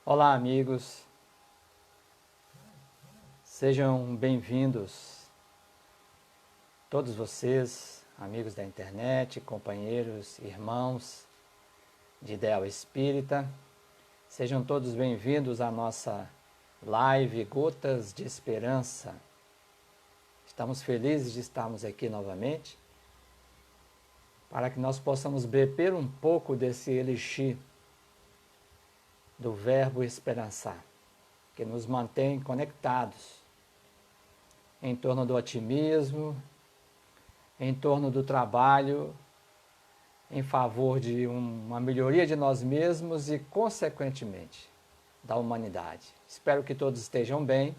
Olá, amigos. Sejam bem-vindos, todos vocês, amigos da internet, companheiros, irmãos de Ideal Espírita. Sejam todos bem-vindos à nossa live Gotas de Esperança. Estamos felizes de estarmos aqui novamente para que nós possamos beber um pouco desse elixir do verbo esperançar, que nos mantém conectados em torno do otimismo, em torno do trabalho, em favor de uma melhoria de nós mesmos e, consequentemente, da humanidade. Espero que todos estejam bem.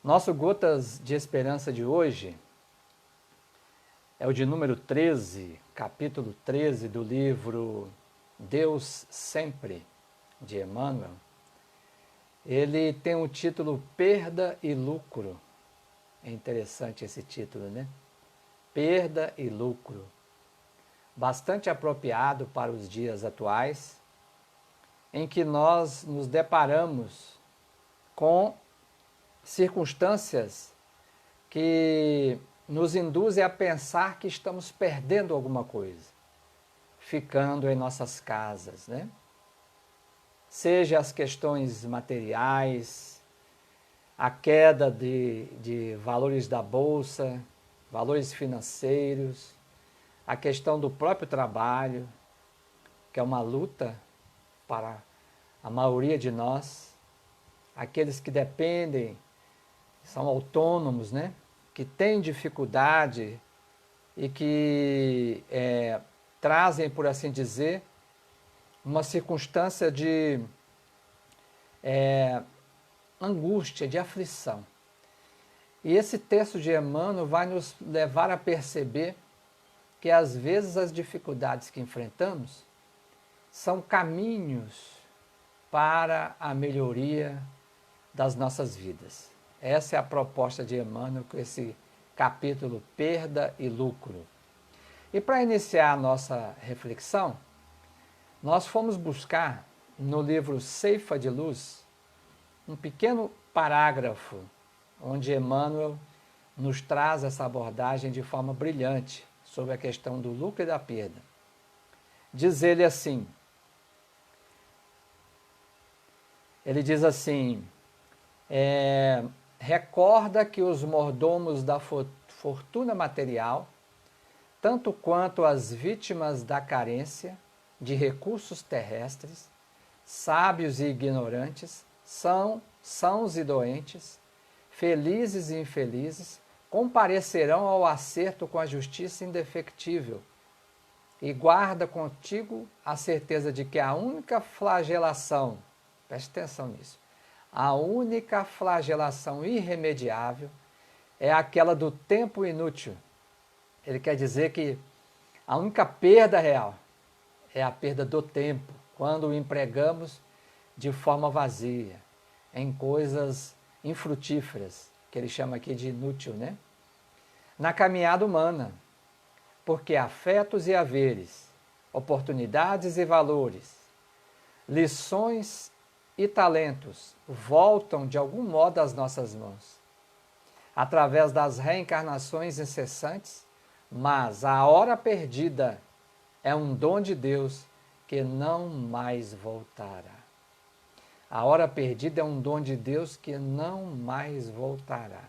Nosso Gotas de Esperança de hoje é o de número 13, capítulo 13 do livro Deus Sempre, de Emmanuel. Ele tem o título Perda e Lucro. É interessante esse título, né? Perda e lucro. Bastante apropriado para os dias atuais, em que nós nos deparamos com circunstâncias que nos induzem a pensar que estamos perdendo alguma coisa, ficando em nossas casas, né? Seja as questões materiais, a queda de valores da bolsa, valores financeiros, a questão do próprio trabalho, que é uma luta para a maioria de nós, aqueles que dependem, são autônomos, né? Que têm dificuldade e que trazem, por assim dizer, uma circunstância de angústia, de aflição. E esse texto de Emmanuel vai nos levar a perceber que às vezes as dificuldades que enfrentamos são caminhos para a melhoria das nossas vidas. Essa é a proposta de Emmanuel com esse capítulo Perda e Lucro. E para iniciar a nossa reflexão, nós fomos buscar no livro Ceifa de Luz um pequeno parágrafo onde Emmanuel nos traz essa abordagem de forma brilhante sobre a questão do lucro e da perda. Diz ele assim, recorda que os mordomos da fortuna material, tanto quanto as vítimas da carência de recursos terrestres, sábios e ignorantes, sãos e doentes, felizes e infelizes, comparecerão ao acerto com a justiça indefectível. E guarda contigo a certeza de que a única flagelação, preste atenção nisso, a única flagelação irremediável é aquela do tempo inútil. Ele quer dizer que a única perda real é a perda do tempo, quando o empregamos de forma vazia, em coisas infrutíferas, que ele chama aqui de inútil, né? Na caminhada humana, porque afetos e haveres, oportunidades e valores, lições e talentos voltam de algum modo às nossas mãos, através das reencarnações incessantes, mas a hora perdida é um dom de Deus que não mais voltará. A hora perdida é um dom de Deus que não mais voltará.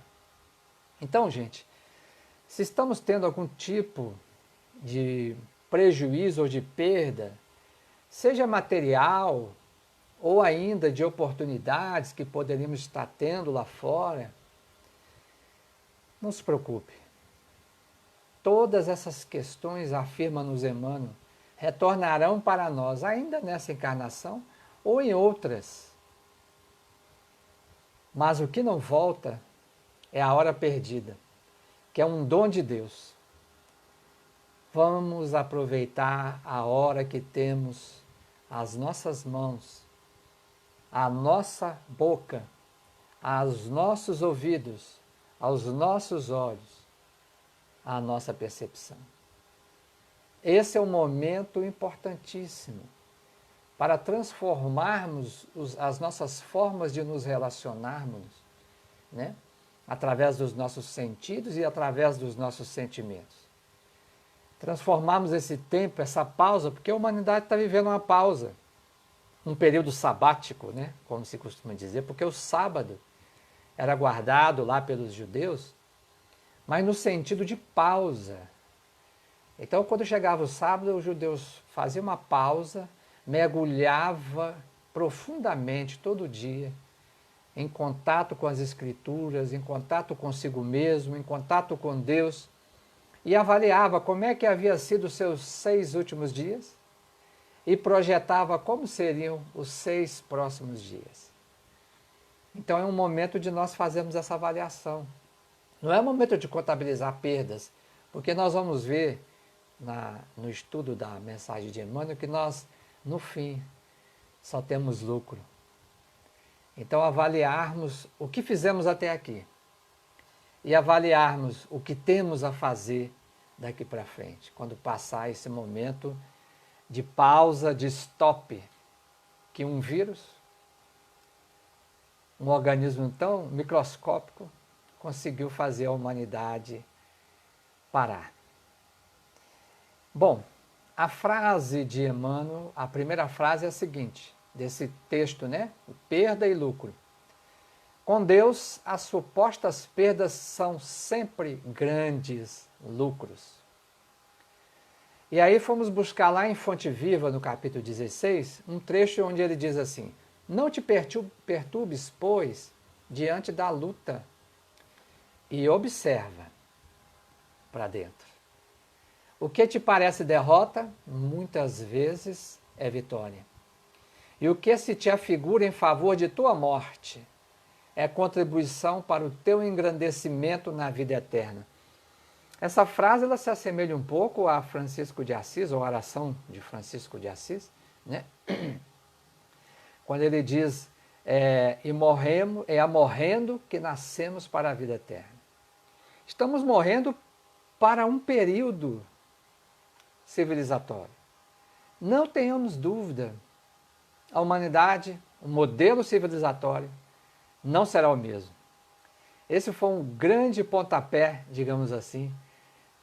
Então, gente, se estamos tendo algum tipo de prejuízo ou de perda, seja material ou ainda de oportunidades que poderíamos estar tendo lá fora, não se preocupe. Todas essas questões, afirma-nos Emmanuel, retornarão para nós ainda nessa encarnação ou em outras. Mas o que não volta é a hora perdida, que é um dom de Deus. Vamos aproveitar a hora que temos as nossas mãos, a nossa boca, aos nossos ouvidos, aos nossos olhos, a nossa percepção. Esse é um momento importantíssimo para transformarmos as nossas formas de nos relacionarmos, né? Através dos nossos sentidos e através dos nossos sentimentos. Transformarmos esse tempo, essa pausa, porque a humanidade está vivendo uma pausa, um período sabático, né? Como se costuma dizer, porque o sábado era guardado lá pelos judeus, mas no sentido de pausa. Então, quando chegava o sábado, os judeus faziam uma pausa, mergulhava profundamente todo dia em contato com as Escrituras, em contato consigo mesmo, em contato com Deus, e avaliava como é que havia sido os seus 6 últimos dias e projetava como seriam os 6 próximos dias. Então é um momento de nós fazermos essa avaliação. Não é um momento de contabilizar perdas, porque nós vamos ver no estudo da mensagem de Emmanuel que nós, no fim, só temos lucro. Então, avaliarmos o que fizemos até aqui e avaliarmos o que temos a fazer daqui para frente, quando passar esse momento de pausa, de stop, que um vírus, um organismo tão microscópico, conseguiu fazer a humanidade parar. Bom, a frase de Emmanuel, a primeira frase é a seguinte, desse texto, né? Perda e lucro. Com Deus, as supostas perdas são sempre grandes lucros. E aí fomos buscar lá em Fonte Viva, no capítulo 16, um trecho onde ele diz assim: não te perturbes, pois, diante da luta, e observa para dentro. O que te parece derrota, muitas vezes é vitória. E o que se te afigura em favor de tua morte é contribuição para o teu engrandecimento na vida eterna. Essa frase ela se assemelha um pouco a Francisco de Assis, ou a oração de Francisco de Assis, né? Quando ele diz, morrendo que nascemos para a vida eterna. Estamos morrendo para um período civilizatório. Não tenhamos dúvida, a humanidade, o modelo civilizatório, não será o mesmo. Esse foi um grande pontapé, digamos assim,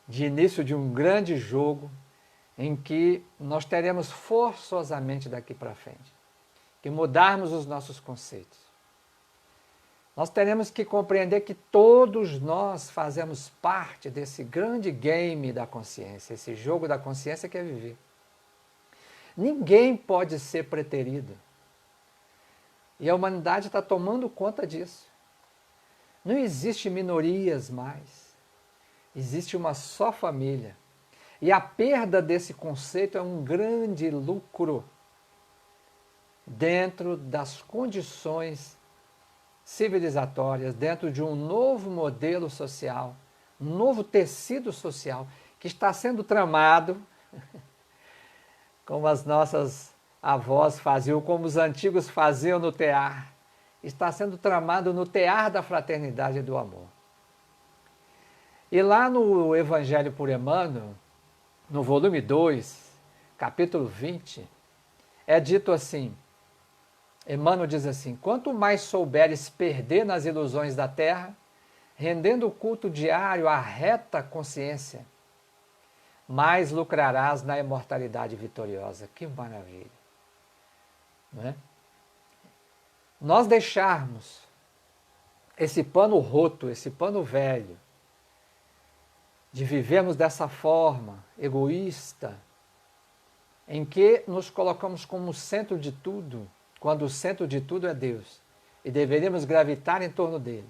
de início de um grande jogo em que nós teremos forçosamente daqui para frente que mudarmos os nossos conceitos. Nós teremos que compreender que todos nós fazemos parte desse grande game da consciência, esse jogo da consciência que é viver. Ninguém pode ser preterido. E a humanidade está tomando conta disso. Não existe minorias mais. Existe uma só família. E a perda desse conceito é um grande lucro dentro das condições civilizatórias, dentro de um novo modelo social, um novo tecido social que está sendo tramado, como as nossas avós faziam, como os antigos faziam no tear. Está sendo tramado no tear da fraternidade e do amor. E lá no Evangelho por Emmanuel, no volume 2, capítulo 20, é dito assim, Emmanuel diz assim: quanto mais souberes perder nas ilusões da terra, rendendo o culto diário à reta consciência, mais lucrarás na imortalidade vitoriosa. Que maravilha! Não é? Nós deixarmos esse pano roto, esse pano velho, de vivermos dessa forma egoísta, em que nos colocamos como centro de tudo, quando o centro de tudo é Deus, e deveríamos gravitar em torno dele.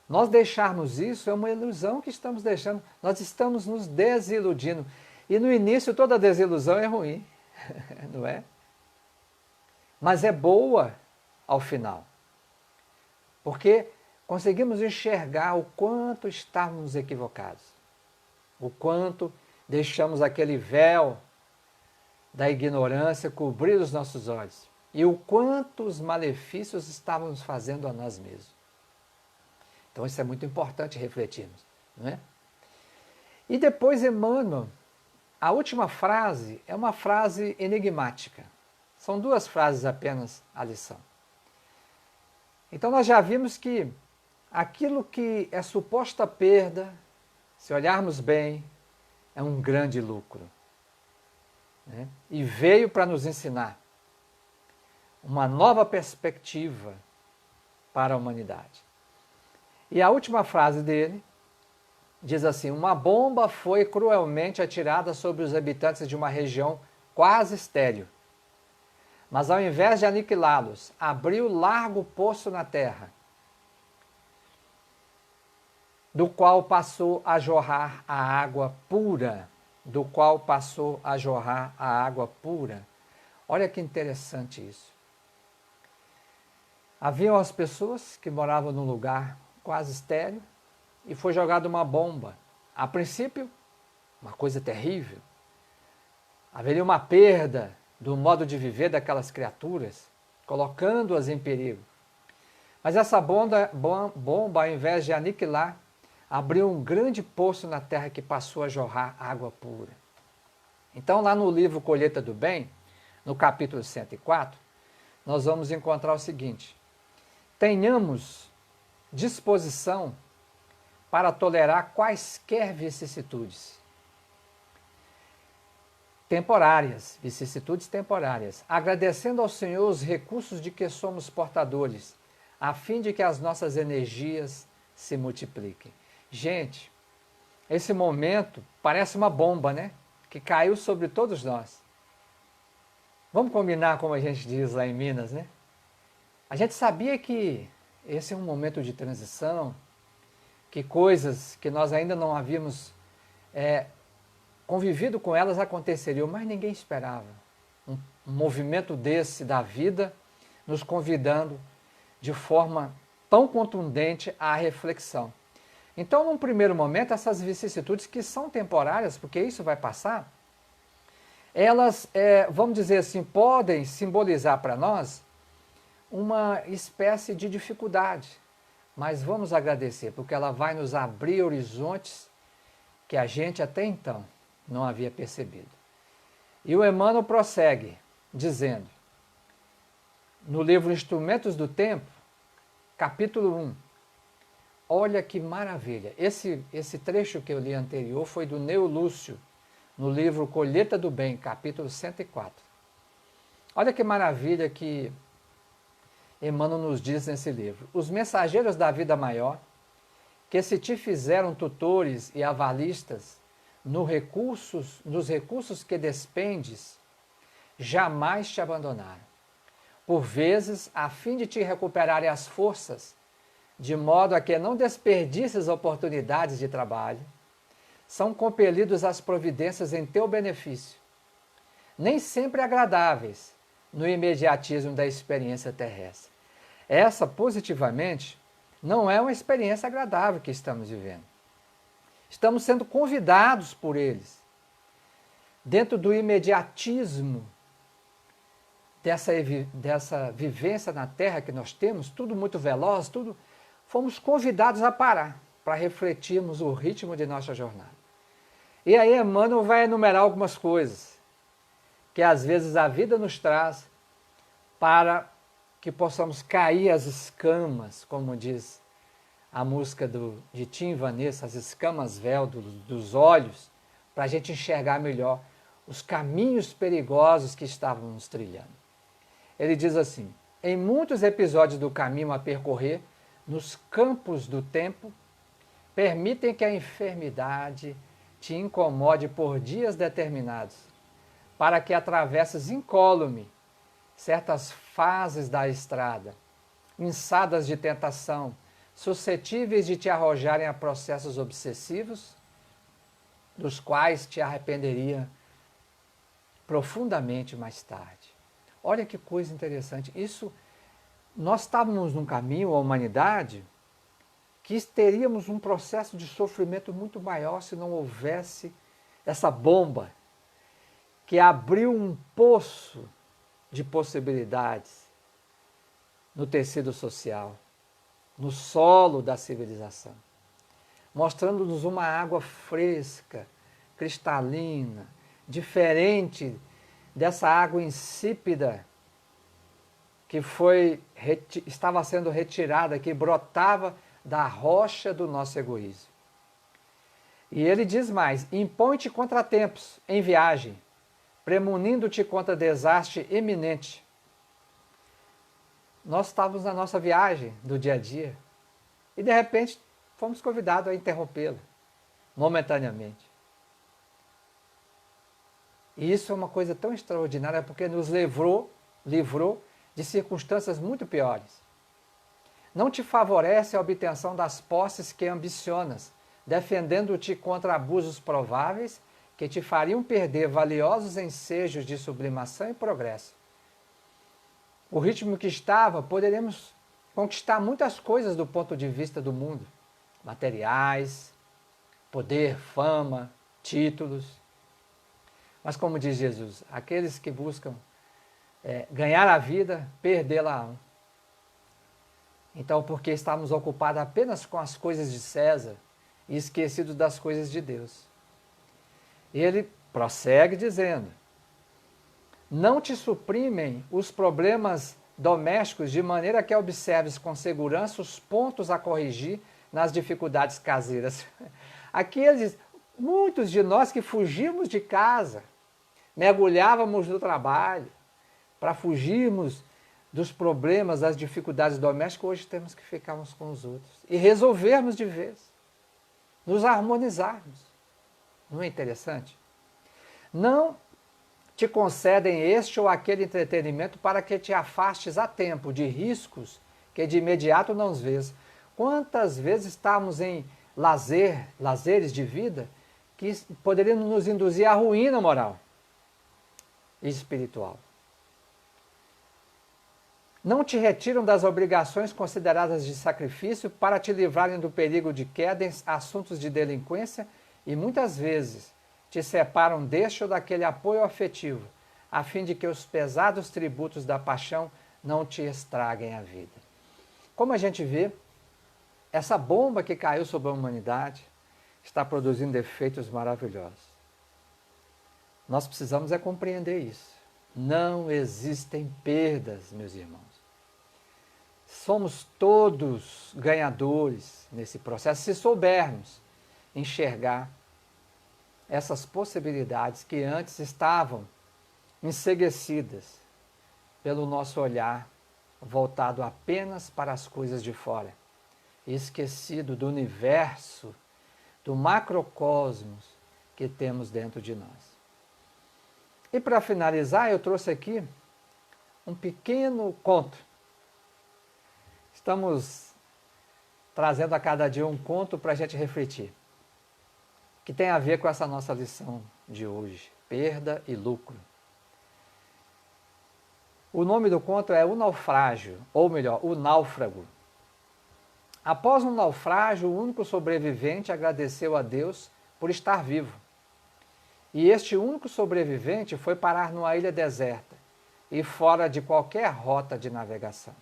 Nós deixarmos isso é uma ilusão que estamos deixando, nós estamos nos desiludindo. E no início toda desilusão é ruim, não é? Mas é boa ao final, porque conseguimos enxergar o quanto estávamos equivocados, o quanto deixamos aquele véu da ignorância cobrir os nossos olhos e o quanto os malefícios estávamos fazendo a nós mesmos. Então isso é muito importante refletirmos, não é? E depois Emmanuel, a última frase é uma frase enigmática. São 2 frases apenas a lição. Então nós já vimos que aquilo que é suposta perda, se olharmos bem, é um grande lucro. Né? E veio para nos ensinar uma nova perspectiva para a humanidade. E a última frase dele diz assim: uma bomba foi cruelmente atirada sobre os habitantes de uma região quase estéril. Mas ao invés de aniquilá-los, abriu largo poço na terra, do qual passou a jorrar a água pura. Do qual passou a jorrar a água pura. Olha que interessante isso. Haviam as pessoas que moravam num lugar quase estéril e foi jogada uma bomba. A princípio, uma coisa terrível. Haveria uma perda do modo de viver daquelas criaturas, colocando-as em perigo. Mas essa bomba, ao invés de aniquilar, abriu um grande poço na terra que passou a jorrar água pura. Então, lá no livro Colheita do Bem, no capítulo 104, nós vamos encontrar o seguinte: tenhamos disposição para tolerar quaisquer vicissitudes temporárias, agradecendo ao Senhor os recursos de que somos portadores, a fim de que as nossas energias se multipliquem. Gente, esse momento parece uma bomba, né? Que caiu sobre todos nós. Vamos combinar como a gente diz lá em Minas, né? A gente sabia que esse é um momento de transição, que coisas que nós ainda não havíamos convivido com elas aconteceriam, mas ninguém esperava. Um movimento desse da vida nos convidando de forma tão contundente à reflexão. Então, num primeiro momento, essas vicissitudes que são temporárias, porque isso vai passar, elas, vamos dizer assim, podem simbolizar para nós uma espécie de dificuldade, mas vamos agradecer, porque ela vai nos abrir horizontes que a gente até então não havia percebido. E o Emmanuel prossegue, dizendo, no livro Instrumentos do Tempo, capítulo 1, olha que maravilha, esse trecho que eu li anterior foi do Neo Lúcio, no livro Colheita do Bem, capítulo 104. Olha que maravilha que Emmanuel nos diz nesse livro. Os mensageiros da vida maior, que se te fizeram tutores e avalistas nos recursos que despendes, jamais te abandonaram. Por vezes, a fim de te recuperarem as forças, de modo a que não desperdices oportunidades de trabalho, são compelidos às providências em teu benefício, nem sempre agradáveis no imediatismo da experiência terrestre. Essa, positivamente, não é uma experiência agradável que estamos vivendo. Estamos sendo convidados por eles, dentro do imediatismo dessa vivência na Terra que nós temos, tudo muito veloz, fomos convidados a parar para refletirmos o ritmo de nossa jornada. E aí Emmanuel vai enumerar algumas coisas que às vezes a vida nos traz para que possamos cair as escamas, como diz a música de Tim Vanessa, as escamas véu dos olhos, para a gente enxergar melhor os caminhos perigosos que estávamos trilhando. Ele diz assim, em muitos episódios do caminho a percorrer, nos campos do tempo, permitem que a enfermidade te incomode por dias determinados, para que atravesses incólume certas fases da estrada, inçadas de tentação, suscetíveis de te arrojarem a processos obsessivos, dos quais te arrependeria profundamente mais tarde. Olha que coisa interessante. Nós estávamos num caminho, a humanidade, que teríamos um processo de sofrimento muito maior se não houvesse essa bomba que abriu um poço de possibilidades no tecido social, no solo da civilização, mostrando-nos uma água fresca, cristalina, diferente dessa água insípida que estava sendo retirada, que brotava da rocha do nosso egoísmo. E ele diz mais: impõe-te contratempos em viagem, premunindo-te contra desastre iminente. Nós estávamos na nossa viagem do dia a dia e de repente fomos convidados a interrompê-la momentaneamente. E isso é uma coisa tão extraordinária porque nos livrou de circunstâncias muito piores. Não te favorece a obtenção das posses que ambicionas, defendendo-te contra abusos prováveis que te fariam perder valiosos ensejos de sublimação e progresso. O ritmo que estava, poderíamos conquistar muitas coisas do ponto de vista do mundo, materiais, poder, fama, títulos. Mas como diz Jesus, aqueles que buscam ganhar a vida, perdê-la-ão. Então, porque estamos ocupados apenas com as coisas de César e esquecidos das coisas de Deus. Ele prossegue dizendo: não te suprimem os problemas domésticos de maneira que observes com segurança os pontos a corrigir nas dificuldades caseiras. Aqui ele diz, muitos de nós que fugimos de casa, mergulhávamos no trabalho, para fugirmos dos problemas, das dificuldades domésticas, hoje temos que ficar uns com os outros e resolvermos de vez, nos harmonizarmos. Não é interessante? Não te concedem este ou aquele entretenimento para que te afastes a tempo de riscos que de imediato não vês. Quantas vezes estamos em lazeres de vida que poderiam nos induzir à ruína moral e espiritual. Não te retiram das obrigações consideradas de sacrifício para te livrarem do perigo de queda em assuntos de delinquência e muitas vezes te separam deste ou daquele apoio afetivo, a fim de que os pesados tributos da paixão não te estraguem a vida. Como a gente vê, essa bomba que caiu sobre a humanidade está produzindo efeitos maravilhosos. Nós precisamos compreender isso. Não existem perdas, meus irmãos. Somos todos ganhadores nesse processo, se soubermos enxergar essas possibilidades que antes estavam enceguecidas pelo nosso olhar voltado apenas para as coisas de fora, esquecido do universo, do macrocosmos que temos dentro de nós. E para finalizar, eu trouxe aqui um pequeno conto. Estamos trazendo a cada dia um conto para a gente refletir, que tem a ver com essa nossa lição de hoje, perda e lucro. O nome do conto é O Naufrágio, ou melhor, O Náufrago. Após um naufrágio, o único sobrevivente agradeceu a Deus por estar vivo. E este único sobrevivente foi parar numa ilha deserta e fora de qualquer rota de navegação.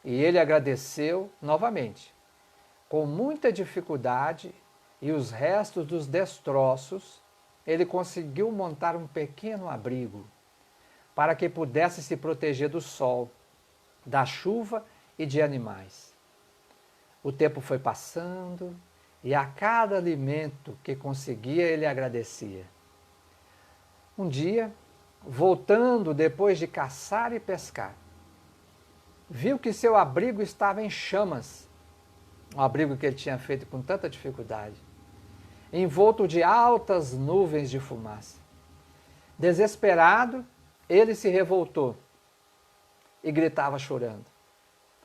E ele agradeceu novamente, com muita dificuldade e os restos dos destroços, ele conseguiu montar um pequeno abrigo para que pudesse se proteger do sol, da chuva e de animais. O tempo foi passando e a cada alimento que conseguia ele agradecia. Um dia, voltando depois de caçar e pescar, viu que seu abrigo estava em chamas, um abrigo que ele tinha feito com tanta dificuldade, envolto de altas nuvens de fumaça. Desesperado, ele se revoltou e gritava chorando.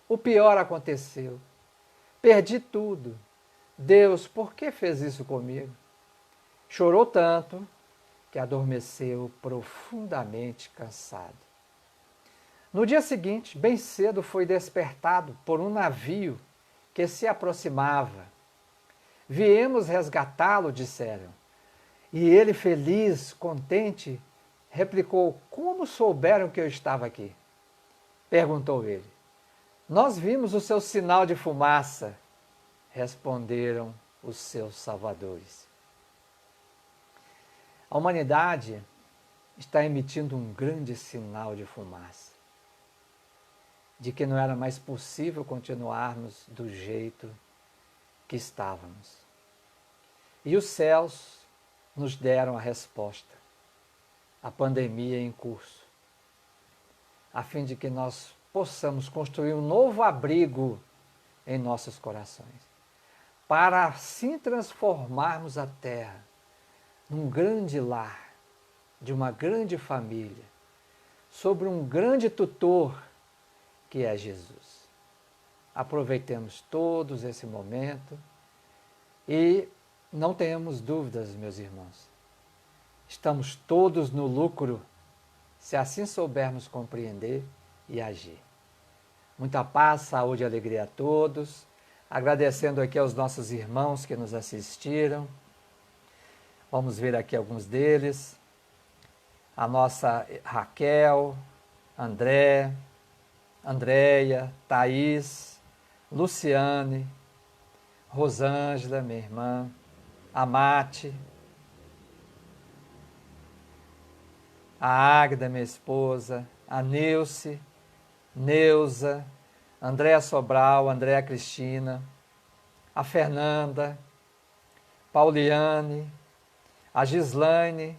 O pior aconteceu. Perdi tudo. Deus, por que fez isso comigo? Chorou tanto que adormeceu profundamente cansado. No dia seguinte, bem cedo, foi despertado por um navio que se aproximava. Viemos resgatá-lo, disseram. E ele, feliz, contente, replicou: como souberam que eu estava aqui? Perguntou ele. Nós vimos o seu sinal de fumaça, responderam os seus salvadores. A humanidade está emitindo um grande sinal de fumaça, de que não era mais possível continuarmos do jeito que estávamos. E os céus nos deram a resposta, a pandemia em curso, a fim de que nós possamos construir um novo abrigo em nossos corações, para assim transformarmos a terra num grande lar, de uma grande família, sobre um grande tutor que é Jesus. Aproveitemos todos esse momento e não tenhamos dúvidas, meus irmãos. Estamos todos no lucro, se assim soubermos compreender e agir. Muita paz, saúde e alegria a todos. Agradecendo aqui aos nossos irmãos que nos assistiram. Vamos ver aqui alguns deles. A nossa Raquel, André, Andréia, Thaís, Luciane, Rosângela, minha irmã, Amate, a Águeda, minha esposa, a Nilce, Neuza, Andréa Sobral, Andréa Cristina, a Fernanda, Pauliane, a Gislaine,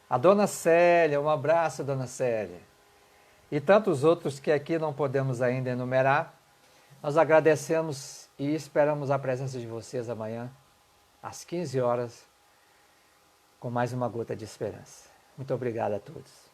a Dona Célia, um abraço, Dona Célia, e tantos outros que aqui não podemos ainda enumerar. Nós agradecemos e esperamos a presença de vocês amanhã, às 15 horas, com mais uma gota de esperança. Muito obrigado a todos.